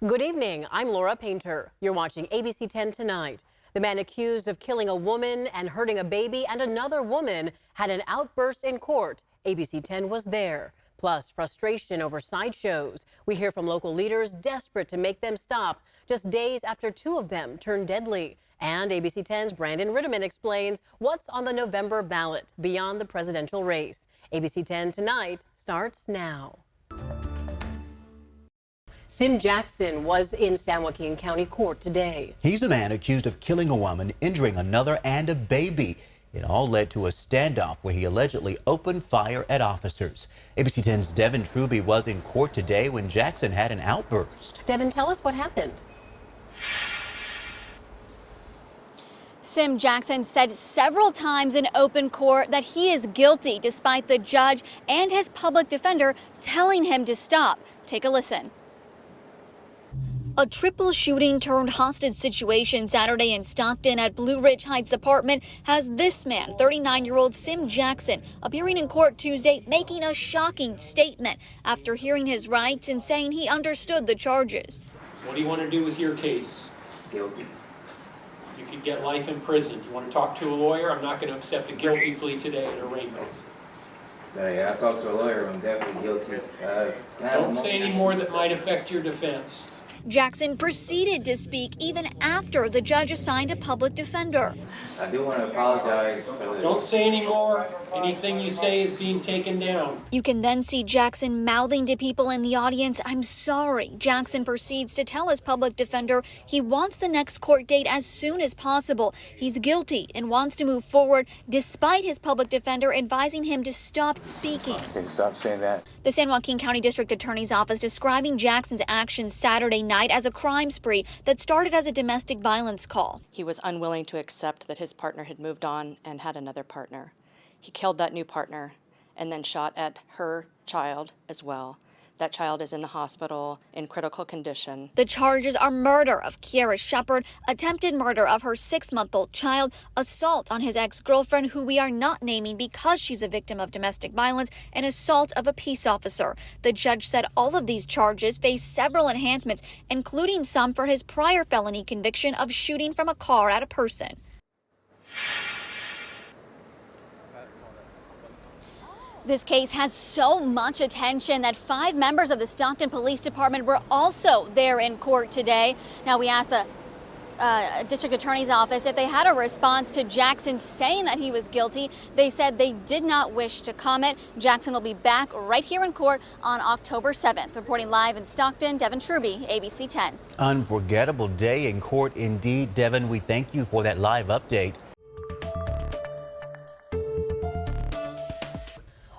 Good evening. I'm Laura Painter. You're watching ABC 10 Tonight. The man accused of killing a woman and hurting a baby and another woman had an outburst in court. ABC 10 was there. Plus, frustration over sideshows. We hear from local leaders desperate to make them stop just days after two of them turned deadly. And ABC 10's Brandon Ritterman explains what's on the November ballot beyond the presidential race. ABC 10 Tonight starts now. Sim Jackson was in San Joaquin County Court today. He's a man accused of killing a woman, injuring another, and a baby. It all led to a standoff where he allegedly opened fire at officers. ABC 10's Devin Truby was in court today when Jackson had an outburst. Devin, tell us what happened. Sim Jackson said several times in open court that he is guilty, despite the judge and his public defender telling him to stop. Take a listen. A triple shooting turned hostage situation Saturday in Stockton at Blue Ridge Heights apartment has this man, 39-year-old Sim Jackson, appearing in court Tuesday, making a shocking statement after hearing his rights and saying he understood the charges. What do you want to do with your case? Guilty. You could get life in prison. You want to talk to a lawyer? I'm not going to accept a guilty plea today in a rainbow. Yeah, I talked to a lawyer. I'm definitely guilty. Don't say any more that might affect your defense. Jackson proceeded to speak even after the judge assigned a public defender. I do want to apologize for the... Don't say any more. Anything you say is being taken down. You can then see Jackson mouthing to people in the audience, "I'm sorry." Jackson proceeds to tell his public defender he wants the next court date as soon as possible. He's guilty and wants to move forward despite his public defender advising him to stop speaking. Okay, stop saying that. The San Joaquin County District Attorney's Office describing Jackson's actions Saturday night as a crime spree that started as a domestic violence call. He was unwilling to accept that his partner had moved on and had another partner. He killed that new partner and then shot at her child as well. That child is in the hospital in critical condition. The charges are murder of Kiara Shepard, attempted murder of her 6-month-old child, assault on his ex-girlfriend, who we are not naming because she's a victim of domestic violence, and assault of a peace officer. The judge said all of these charges face several enhancements, including some for his prior felony conviction of shooting from a car at a person. This case has so much attention that 5 members of the Stockton Police Department were also there in court today. Now, we asked the District Attorney's Office if they had a response to Jackson saying that he was guilty. They said they did not wish to comment. Jackson will be back right here in court on October 7th. Reporting live in Stockton, Devin Truby, ABC 10. Unforgettable day in court indeed. Devin, we thank you for that live update.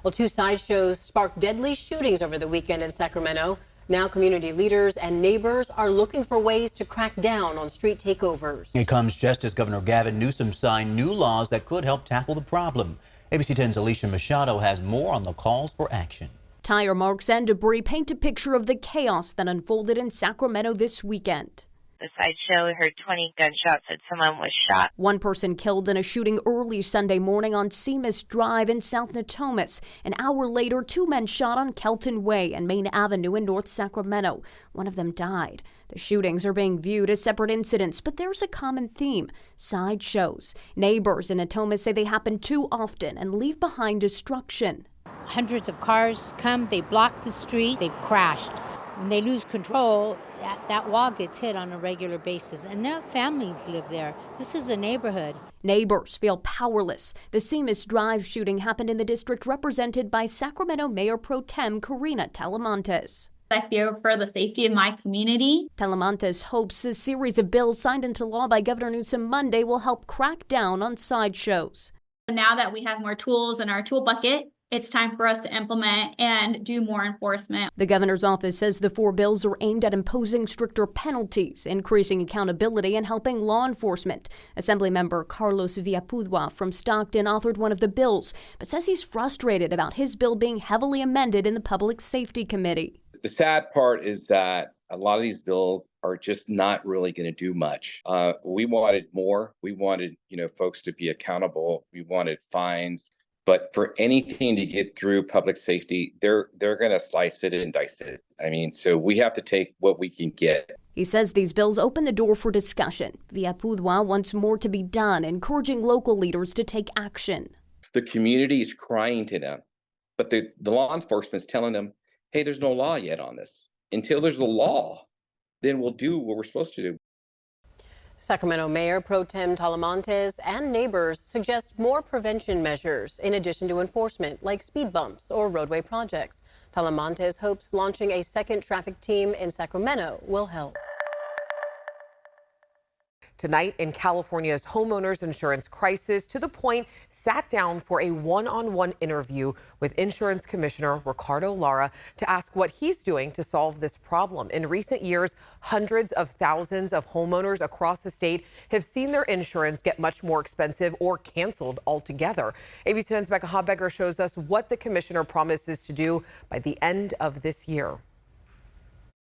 Well, 2 sideshows sparked deadly shootings over the weekend in Sacramento. Now community leaders and neighbors are looking for ways to crack down on street takeovers. It comes just as Governor Gavin Newsom signed new laws that could help tackle the problem. ABC 10's Alicia Machado has more on the calls for action. Tire marks and debris paint a picture of the chaos that unfolded in Sacramento this weekend. The sideshow heard 20 gunshots and someone was shot. One person killed in a shooting early Sunday morning on Seamus Drive in South Natomas. An hour later, 2 men shot on Kelton Way and Main Avenue in North Sacramento. One of them died. The shootings are being viewed as separate incidents, but there's a common theme: sideshows. Neighbors in Natomas say they happen too often and leave behind destruction. Hundreds of cars come, they block the street, they've crashed. When they lose control, that wall gets hit on a regular basis, and their families live there. This is a neighborhood. Neighbors feel powerless. The Seamus Drive shooting happened in the district represented by Sacramento Mayor Pro Tem Karina Talamantes. I fear for the safety of my community. Talamantes hopes a series of bills signed into law by Governor Newsom Monday will help crack down on sideshows. Now that we have more tools in our tool bucket, it's time for us to implement and do more enforcement. The governor's office says the 4 bills are aimed at imposing stricter penalties, increasing accountability, and helping law enforcement. Assemblymember Carlos Villapudua from Stockton authored one of the bills, but says he's frustrated about his bill being heavily amended in the Public Safety Committee. The sad part is that a lot of these bills are just not really going to do much. We wanted more. We wanted, folks to be accountable. We wanted fines. But for anything to get through public safety, they're going to slice it and dice it. I mean, so we have to take what we can get. He says these bills open the door for discussion. Villapudoa wants more to be done, encouraging local leaders to take action. The community is crying to them, but the law enforcement's telling them, hey, there's no law yet on this. Until there's a law, then we'll do what we're supposed to do. Sacramento Mayor Pro Tem Talamantes and neighbors suggest more prevention measures in addition to enforcement, like speed bumps or roadway projects. Talamantes hopes launching a second traffic team in Sacramento will help. Tonight in California's homeowners insurance crisis, to the point, sat down for a one-on-one interview with Insurance Commissioner Ricardo Lara to ask what he's doing to solve this problem. In recent years, hundreds of thousands of homeowners across the state have seen their insurance get much more expensive or canceled altogether. ABC 10's Becca Hobbecker shows us what the commissioner promises to do by the end of this year.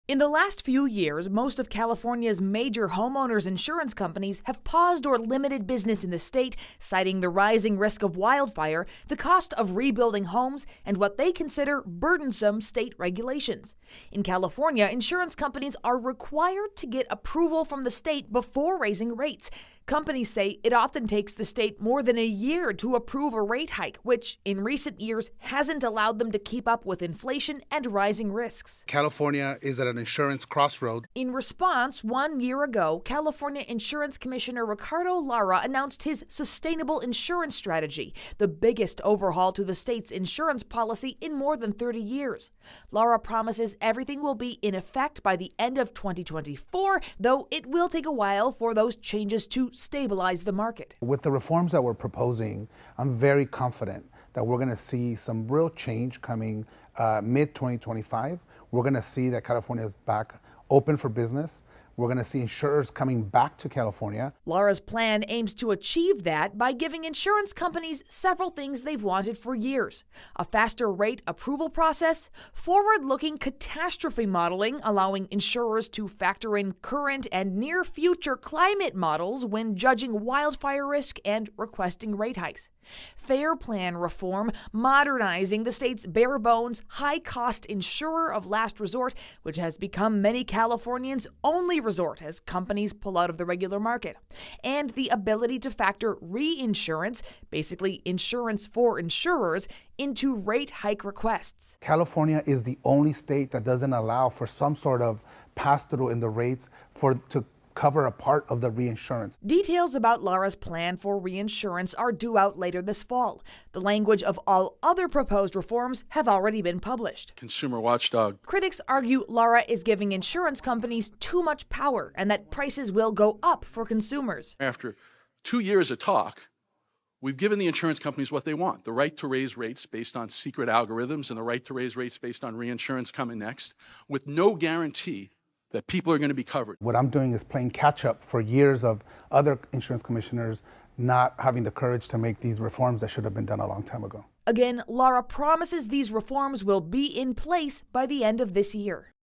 In the last few years, most of California's major homeowners insurance companies have paused or limited business in the state, citing the rising risk of wildfire, the cost of rebuilding homes, and what they consider burdensome state regulations. In California, insurance companies are required to get approval from the state before raising rates. Companies say it often takes the state more than a year to approve a rate hike, which in recent years hasn't allowed them to keep up with inflation and rising risks. California is at an insurance crossroad. In response, 1 year ago, California Insurance Commissioner Ricardo Lara announced his sustainable insurance strategy, the biggest overhaul to the state's insurance policy in more than 30 years. Lara promises everything will be in effect by the end of 2024, though it will take a while for those changes to stabilize the market. With the reforms that we're proposing, I'm very confident that we're going to see some real change coming mid-2025. We're going to see that California is back open for business. We're going to see insurers coming back to California. Lara's plan aims to achieve that by giving insurance companies several things they've wanted for years: a faster rate approval process, forward-looking catastrophe modeling, allowing insurers to factor in current and near-future climate models when judging wildfire risk and requesting rate hikes, fair plan reform, modernizing the state's bare-bones, high-cost insurer of last resort, which has become many Californians' only resort as companies pull out of the regular market, and the ability to factor reinsurance, basically insurance for insurers, into rate hike requests. California is the only state that doesn't allow for some sort of pass-through in the rates to cover a part of the reinsurance. Details about Lara's plan for reinsurance are due out later this fall. The language of all other proposed reforms have already been published. Consumer watchdog. Critics argue Lara is giving insurance companies too much power and that prices will go up for consumers. After 2 years of talk, we've given the insurance companies what they want: the right to raise rates based on secret algorithms and the right to raise rates based on reinsurance coming next, with no guarantee that people are going to be covered. What I'm doing is playing catch up for years of other insurance commissioners not having the courage to make these reforms that should have been done a long time ago. Again, Lara promises these reforms will be in place by the end of this year.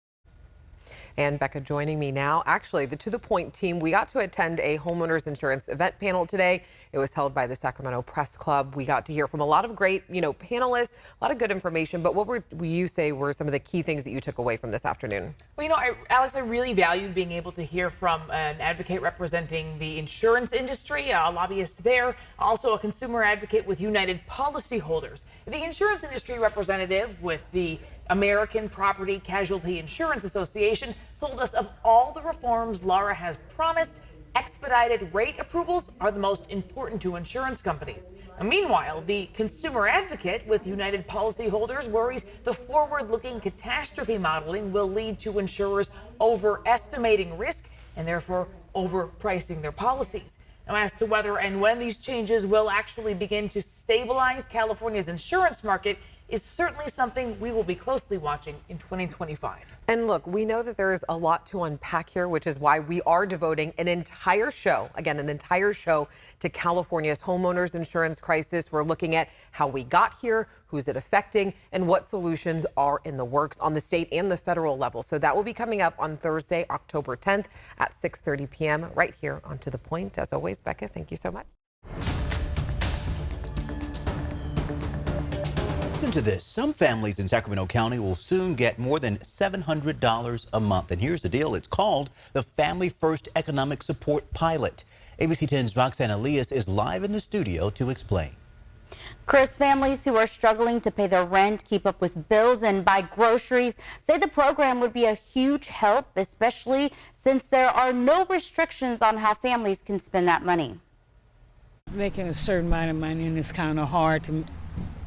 And Becca joining me now. Actually, the To The Point team, we got to attend a homeowners insurance event panel today. It was held by the Sacramento Press Club. We got to hear from a lot of great, panelists, a lot of good information. But what would you say were some of the key things that you took away from this afternoon? Well, Alex, I really valued being able to hear from an advocate representing the insurance industry, a lobbyist there, also a consumer advocate with United Policyholders. The insurance industry representative with the American Property Casualty Insurance Association told us of all the reforms Lara has promised, expedited rate approvals are the most important to insurance companies. And meanwhile, the consumer advocate with United Policyholders worries the forward-looking catastrophe modeling will lead to insurers overestimating risk and therefore overpricing their policies. Now, as to whether and when these changes will actually begin to stabilize California's insurance market is certainly something we will be closely watching in 2025. And look, we know that there is a lot to unpack here, which is why we are devoting an entire show to California's homeowners insurance crisis. We're looking at how we got here, who's it affecting, and what solutions are in the works on the state and the federal level. So that will be coming up on Thursday, October 10th at 6:30 p.m. right here on To The Point. As always, Becca, thank you so much. to this. Some families in Sacramento County will soon get more than $700 a month. And here's the deal. It's called the Family First Economic Support Pilot. ABC 10's Roxanne Elias is live in the studio to explain. Chris, families who are struggling to pay their rent, keep up with bills, and buy groceries say the program would be a huge help, especially since there are no restrictions on how families can spend that money. Making a certain amount of money, and it's kind of hard to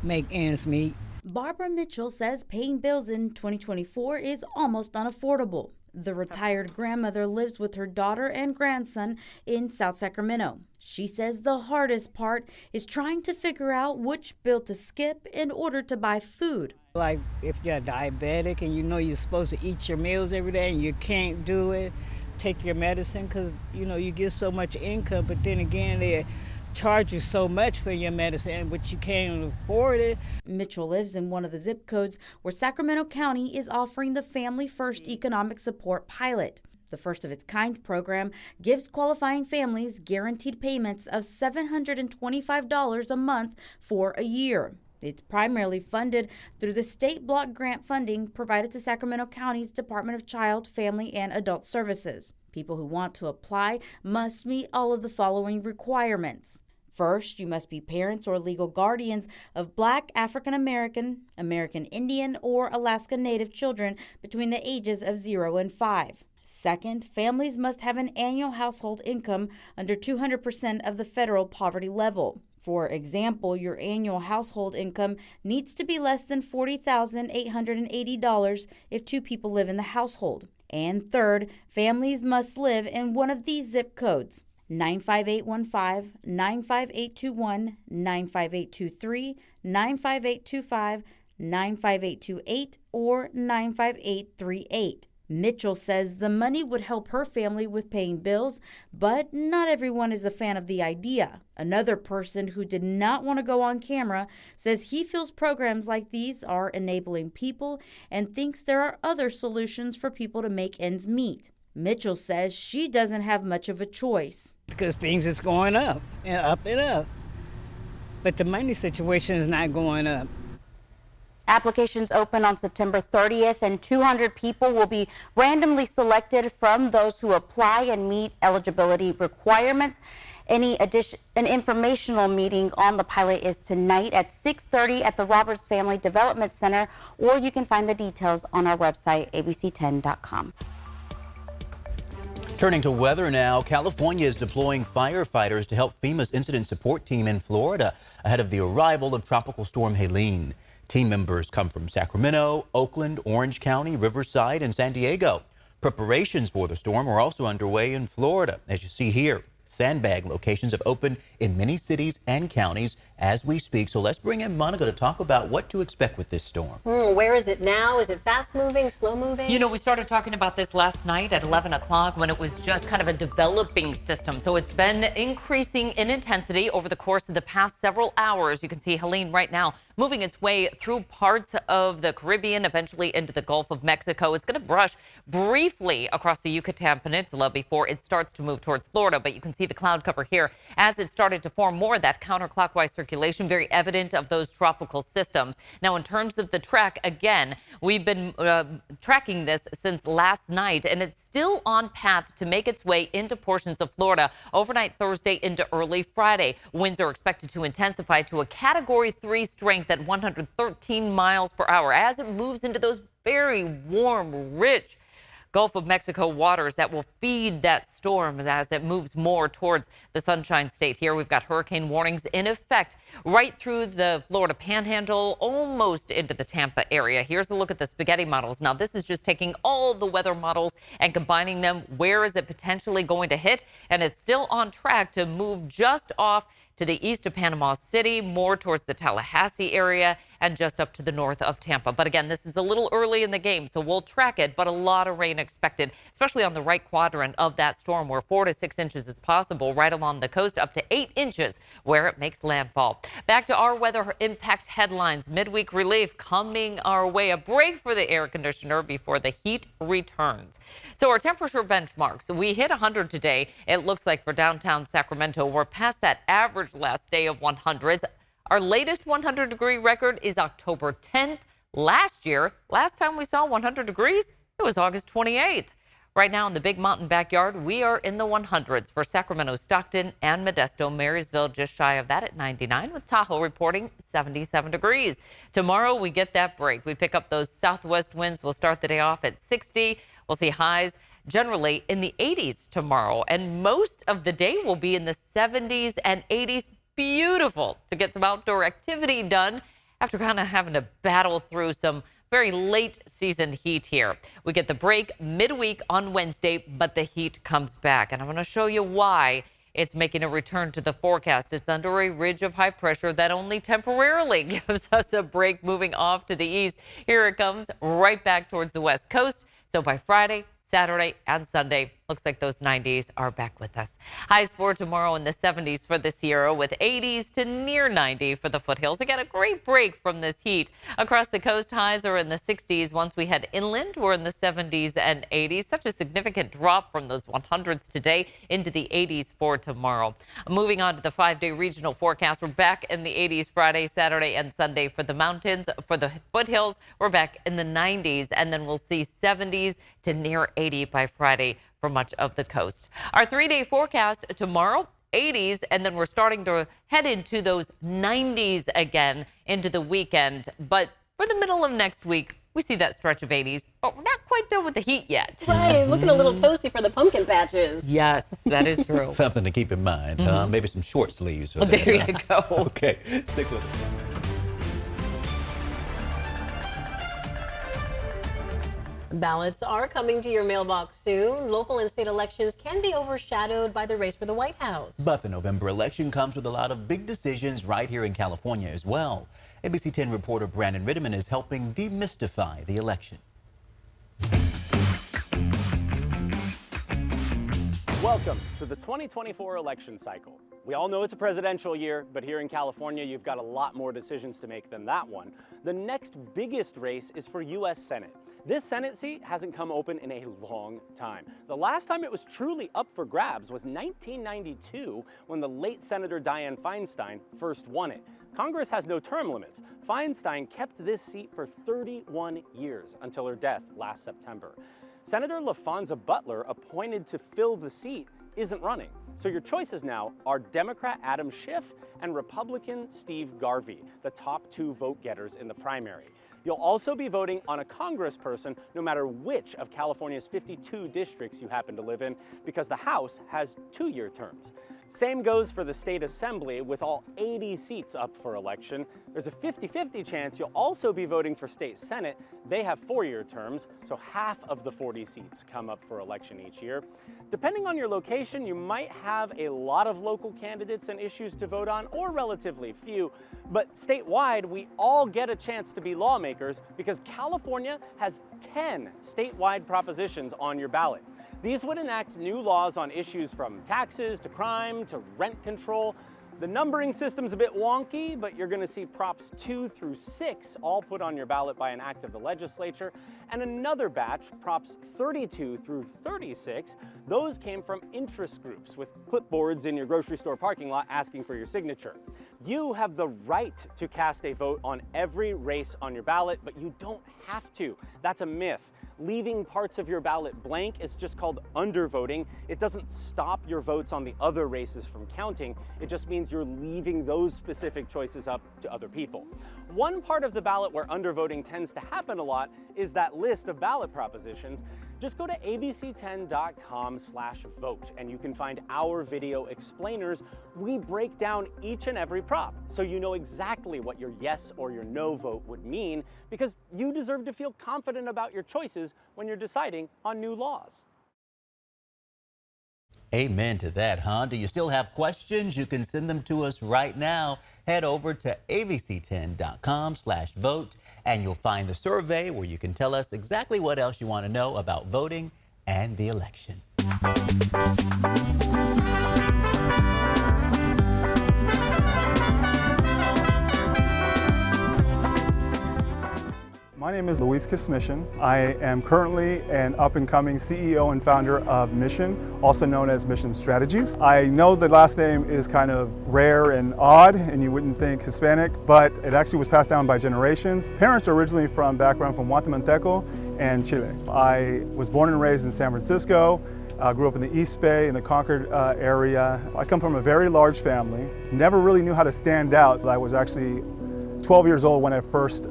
make ends meet. Barbara Mitchell says paying bills in 2024 is almost unaffordable. The retired grandmother lives with her daughter and grandson in South Sacramento. She says the hardest part is trying to figure out which bill to skip in order to buy food. Like if you're diabetic and you know you're supposed to eat your meals every day and you can't do it, take your medicine because you get so much income, but then again they charge you so much for your medicine, but you can't afford it. Mitchell lives in one of the zip codes where Sacramento County is offering the Family First Economic Support Pilot. The first of its kind program gives qualifying families guaranteed payments of $725 a month for a year. It's primarily funded through the state block grant funding provided to Sacramento County's Department of Child, Family, and Adult Services. People who want to apply must meet all of the following requirements. First, you must be parents or legal guardians of Black, African American, American Indian, or Alaska Native children between the ages of 0 and 5. Second, families must have an annual household income under 200% of the federal poverty level. For example, your annual household income needs to be less than $40,880 if two people live in the household. And third, families must live in one of these zip codes: 95815, 95821, 95823, 95825, 95828, or 95838. Mitchell says the money would help her family with paying bills, but not everyone is a fan of the idea. Another person who did not want to go on camera says he feels programs like these are enabling people and thinks there are other solutions for people to make ends meet. Mitchell says she doesn't have much of a choice. Because things is going up and up and up. But the money situation is not going up. Applications open on September 30th, and 200 people will be randomly selected from those who apply and meet eligibility requirements. An informational meeting on the pilot is tonight at 6:30 at the Roberts Family Development Center, or you can find the details on our website, abc10.com. Turning to weather now, California is deploying firefighters to help FEMA's incident support team in Florida ahead of the arrival of Tropical Storm Helen. Team members come from Sacramento, Oakland, Orange County, Riverside, and San Diego. Preparations for the storm are also underway in Florida. As you see here, sandbag locations have opened in many cities and counties as we speak. So let's bring in Monica to talk about what to expect with this storm. Where is it now? Is it fast moving, slow moving? You know, we started talking about this last night at 11 o'clock when it was just kind of a developing system. So it's been increasing in intensity over the course of the past several hours. You can see Helen right now moving its way through parts of the Caribbean, eventually into the Gulf of Mexico. It's going to brush briefly across the Yucatan Peninsula before it starts to move towards Florida. But you can see the cloud cover here as it started to form more of that counterclockwise circulation, very evident of those tropical systems. Now, in terms of the track, again, we've been tracking this since last night, and it's still on path to make its way into portions of Florida overnight Thursday into early Friday. Winds are expected to intensify to a Category 3 strength at 113 miles per hour as it moves into those very warm, rich Gulf of Mexico waters that will feed that storm as it moves more towards the Sunshine State. Here we've got hurricane warnings in effect right through the Florida Panhandle, almost into the Tampa area. Here's a look at the spaghetti models. Now, this is just taking all the weather models and combining them. Where is it potentially going to hit? And it's still on track to move just off to the east of Panama City, more towards the Tallahassee area, and just up to the north of Tampa. But again, this is a little early in the game, so we'll track it, but a lot of rain expected, especially on the right quadrant of that storm, where 4 to 6 inches is possible right along the coast, up to 8 inches where it makes landfall. Back to our weather impact headlines. Midweek relief coming our way. A break for the air conditioner before the heat returns. So our temperature benchmarks, we hit 100 today. It looks like for downtown Sacramento, we're past that average last day of 100s. Our latest 100-degree record is October 10th. Last time we saw 100 degrees, it was August 28th. Right now in the Big Mountain backyard, we are in the 100s for Sacramento, Stockton, and Modesto. Marysville just shy of that at 99, with Tahoe reporting 77 degrees. Tomorrow we get that break. We pick up those southwest winds. We'll start the day off at 60. We'll see highs generally in the 80s tomorrow, and most of the day will be in the 70s and 80s. Beautiful to get some outdoor activity done after kind of having to battle through some very late season heat here. We get the break midweek on Wednesday, but the heat comes back. And I'm going to show you why it's making a return to the forecast. It's under a ridge of high pressure that only temporarily gives us a break moving off to the east. Here it comes right back towards the west coast. So by Friday, Saturday, and Sunday, looks like those 90s are back with us. Highs for tomorrow in the 70s for the Sierra, with 80s to near 90 for the foothills. Again, a great break from this heat. Across the coast, highs are in the 60s. Once we head inland, we're in the 70s and 80s. Such a significant drop from those 100s today into the 80s for tomorrow. Moving on to the 5-day regional forecast, we're back in the 80s Friday, Saturday, and Sunday for the mountains. For the foothills, we're back in the 90s, and then we'll see 70s to near 80 by Friday for much of the coast. Our 3-day forecast tomorrow, 80s, and then we're starting to head into those 90s again into the weekend. But for the middle of next week, we see that stretch of 80s, but we're not quite done with the heat yet. Right, looking a little toasty for the pumpkin patches. Yes, that is true. Something to keep in mind. Maybe some short sleeves. There you go. Okay, stick with it. Ballots are coming to your mailbox soon. Local and state elections can be overshadowed by the race for the White House. But the November election comes with a lot of big decisions right here in California as well. ABC 10 reporter Brandon Ritterman is helping demystify the election. Welcome to the 2024 election cycle. We all know it's a presidential year, but here in California, you've got a lot more decisions to make than that one. The next biggest race is for U.S. Senate. This Senate seat hasn't come open in a long time. The last time it was truly up for grabs was 1992, when the late Senator Dianne Feinstein first won it. Congress has no term limits. Feinstein kept this seat for 31 years until her death last September. Senator LaFonza Butler, appointed to fill the seat, isn't running. So your choices now are Democrat Adam Schiff and Republican Steve Garvey, the top two vote getters in the primary. You'll also be voting on a congressperson no matter which of California's 52 districts you happen to live in, because the House has 2-year terms. Same goes for the state assembly, with all 80 seats up for election. There's a 50-50 chance you'll also be voting for state senate. They have 4-year terms, so half of the 40 seats come up for election each year. Depending on your location, you might have a lot of local candidates and issues to vote on, or relatively few. But statewide, we all get a chance to be lawmakers, because California has 10 statewide propositions on your ballot. These would enact new laws on issues from taxes to crime to rent control. The numbering system's a bit wonky, but you're going to see Props 2 through 6 all put on your ballot by an act of the legislature, and another batch, Props 32 through 36, those came from interest groups with clipboards in your grocery store parking lot asking for your signature. You have the right to cast a vote on every race on your ballot, but you don't have to. That's a myth. Leaving parts of your ballot blank is just called undervoting. It doesn't stop your votes on the other races from counting. It just means you're leaving those specific choices up to other people. One part of the ballot where undervoting tends to happen a lot is that list of ballot propositions. Just go to abc10.com/vote and you can find our video explainers. We break down each and every prop so you know exactly what your yes or your no vote would mean, because you deserve to feel confident about your choices when you're deciding on new laws. Amen to that, huh? Do you still have questions? You can send them to us right now. Head over to abc10.com/vote and you'll find the survey where you can tell us exactly what else you want to know about voting and the election. My name is Luis Kismishin. I am currently an up-and-coming CEO and founder of Mission, also known as Mission Strategies. I know the last name is kind of rare and odd, and you wouldn't think Hispanic, but it actually was passed down by generations. Parents are originally from Guatemalteco and Chile. I was born and raised in San Francisco. Grew up in the East Bay, in the Concord area. I come from a very large family. Never really knew how to stand out. I was actually 12 years old when I first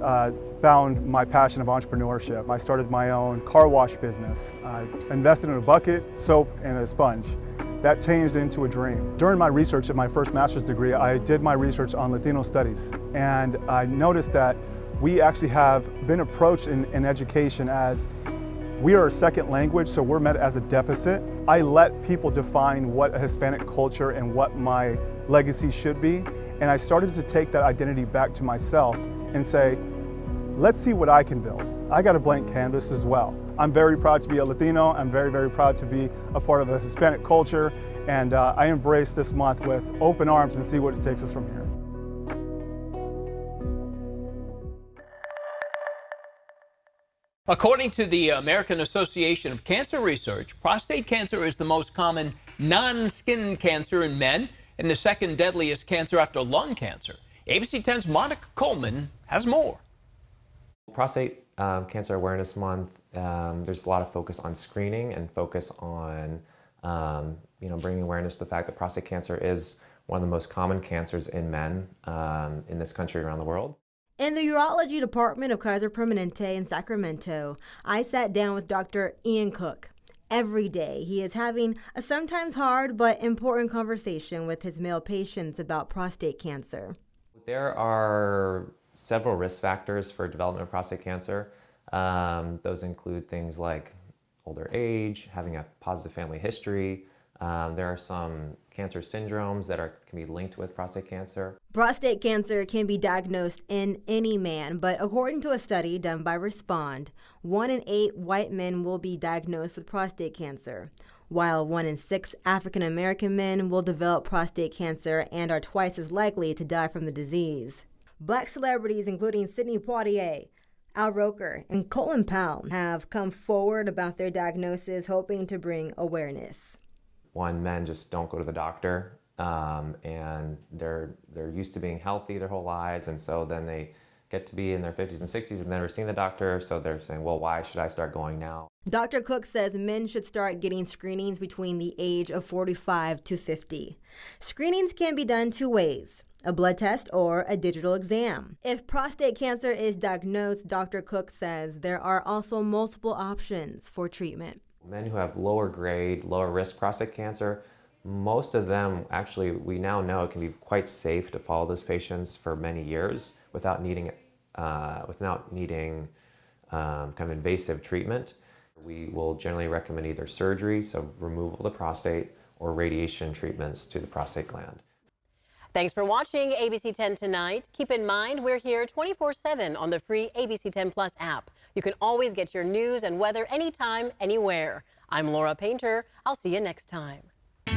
found my passion of entrepreneurship. I started my own car wash business. I invested in a bucket, soap, and a sponge. That changed into a dream. During my research at my first master's degree, I did my research on Latino studies, and I noticed that we actually have been approached in education as we are a second language, so we're met as a deficit. I let people define what a Hispanic culture and what my legacy should be, and I started to take that identity back to myself and say, let's see what I can build. I got a blank canvas as well. I'm very proud to be a Latino. I'm very, very proud to be a part of a Hispanic culture, and I embrace this month with open arms and see what it takes us from here. According to the American Association of Cancer Research, prostate cancer is the most common non-skin cancer in men and the second deadliest cancer after lung cancer. ABC 10's Monica Coleman has more. Prostate Cancer Awareness Month, there's a lot of focus on screening and focus on bringing awareness to the fact that prostate cancer is one of the most common cancers in men in this country around the world. In the urology department of Kaiser Permanente in Sacramento, I sat down with Dr. Ian Cook. Every day, he is having a sometimes hard but important conversation with his male patients about prostate cancer. There are several risk factors for development of prostate cancer. Those include things like older age, having a positive family history. There are some cancer syndromes that can be linked with prostate cancer. Prostate cancer can be diagnosed in any man, but according to a study done by Respond, 1 in 8 white men will be diagnosed with prostate cancer, while 1 in 6 African American men will develop prostate cancer and are twice as likely to die from the disease. Black celebrities including Sidney Poitier, Al Roker, and Colin Powell have come forward about their diagnosis, hoping to bring awareness. Men just don't go to the doctor, and they're used to being healthy their whole lives, and so then they get to be in their 50s and 60s and never seen the doctor, so they're saying, well, why should I start going now? Dr. Cook says men should start getting screenings between the age of 45 to 50. Screenings can be done 2 ways: a blood test or a digital exam. If prostate cancer is diagnosed, Dr. Cook says there are also multiple options for treatment. Men who have lower grade, lower risk prostate cancer, most of them actually, we now know it can be quite safe to follow those patients for many years without needing kind of invasive treatment. We will generally recommend either surgery, so removal of the prostate, or radiation treatments to the prostate gland. Thanks for watching ABC 10 Tonight. Keep in mind, we're here 24/7 on the free ABC 10 Plus app. You can always get your news and weather anytime, anywhere. I'm Laura Painter. I'll see you next time.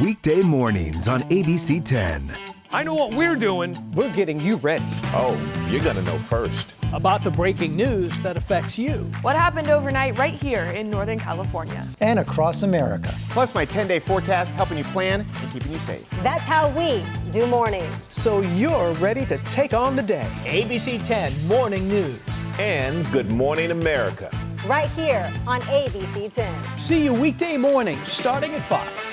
Weekday mornings on ABC 10. I know what we're doing. We're getting you ready. Oh, you're going to know first. About the breaking news that affects you. What happened overnight right here in Northern California. And across America. Plus my 10-day forecast helping you plan and keeping you safe. That's how we do mornings. So you're ready to take on the day. ABC 10 Morning News. And Good Morning America. Right here on ABC 10. See you weekday mornings starting at 5.